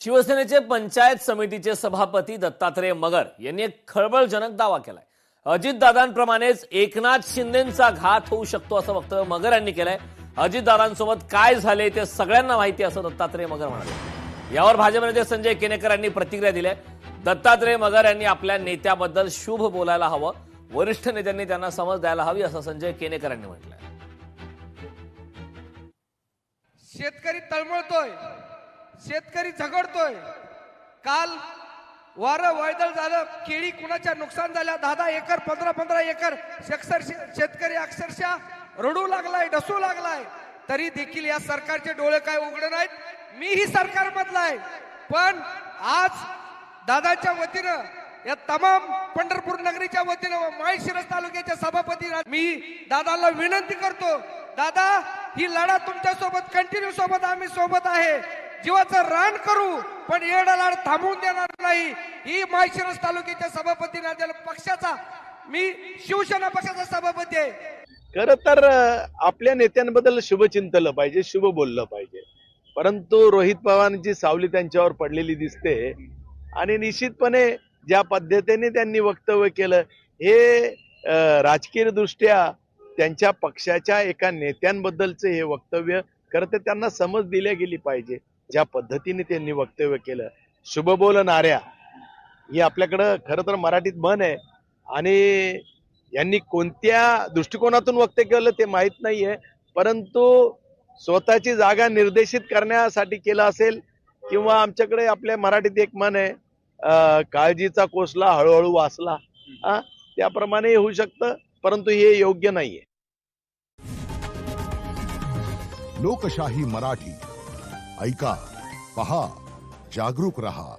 शिवसेनेचे पंचायत समितीचे सभापती दत्तात्रय मगर यांनी एक खळबळजनक दावा केलाय। अजितदादांप्रमाणेच एकनाथ शिंदेंचा घात होऊ शकतो असं वक्तव्य मगर यांनी केलंय। अजितदादांसोबत काय झाले ते सगळ्यांना माहिती असं दत्तात्रय मगर म्हणाले। यावर भाजप नेते संजय केनेकर यांनी प्रतिक्रिया दिली। दत्तात्रय मगर यांनी आपल्या नेत्याबद्दल शुभ बोलायला हवं, वरिष्ठ नेत्यांनी त्यांना समज द्यायला हवी असं संजय केनेकर यांनी म्हटलंय। शेतकरी तळमळतोय, शेतकरी झगडतोय। काल वारं वादळ झालं, केळी कुणाच्या नुकसान झाल्या, 10 एकर 15 एकर शेतकरी अक्षरशः रडू लागलाय, डसू लागलाय। तरी देखील या सरकारचे डोळे काय उघडे नाहीत। मीही सरकारमधला आहे, पण आज दादाच्या वतीनं या तमाम पंढरपूर नगरीच्या वतीनं माळशिरस तालुक्याच्या सभापती मी दादाला विनंती करतो, दादा ही लढा तुमच्या सोबत कंटिन्यू सोबत आम्ही सोबत आहे। जीवाचं रान करू पण येडालाड थांबवून देणार नाही। ही माळशिरस तालुक्याच्या सभापती नात्याने पक्षाचा मी शिवसेना पक्षाचा सभापती आहे। खरं तर आपल्या नेत्यांबद्दल शुभ चिंतलं पाहिजे, शुभ बोललं पाहिजे, परंतु रोहित पवारांची सावली त्यांच्यावर पडलेली दिसते आणि निश्चितपणे ज्या पद्धतीने त्यांनी वक्तव्य केलं हे राजकीय दृष्ट्या त्यांच्या पक्षाच्या एका नेत्यांबद्दलचं हे वक्तव्य खरं तर त्यांना समज दिल्या गेली पाहिजे। ज्या पद्धतीने त्यांनी वक्तव्य केलं, शुभ बोलणाऱ्या ही आपल्याकडं खरं तर मराठीत म्हण आहे आणि यांनी कोणत्या दृष्टिकोनातून वक्तव्य केलं ते माहित नाहीये, परंतु स्वतःची जागा निर्देशित करण्यासाठी केलं असेल किंवा आमच्याकडे आपल्या मराठीत एक म्हण आहे, काळजीचा कोसला हळूहळू वाचला, त्याप्रमाणे होऊ शकतं, परंतु हे योग्य नाहीये। लोकशाही मराठी ऐका, पहा, जागरूक रहा।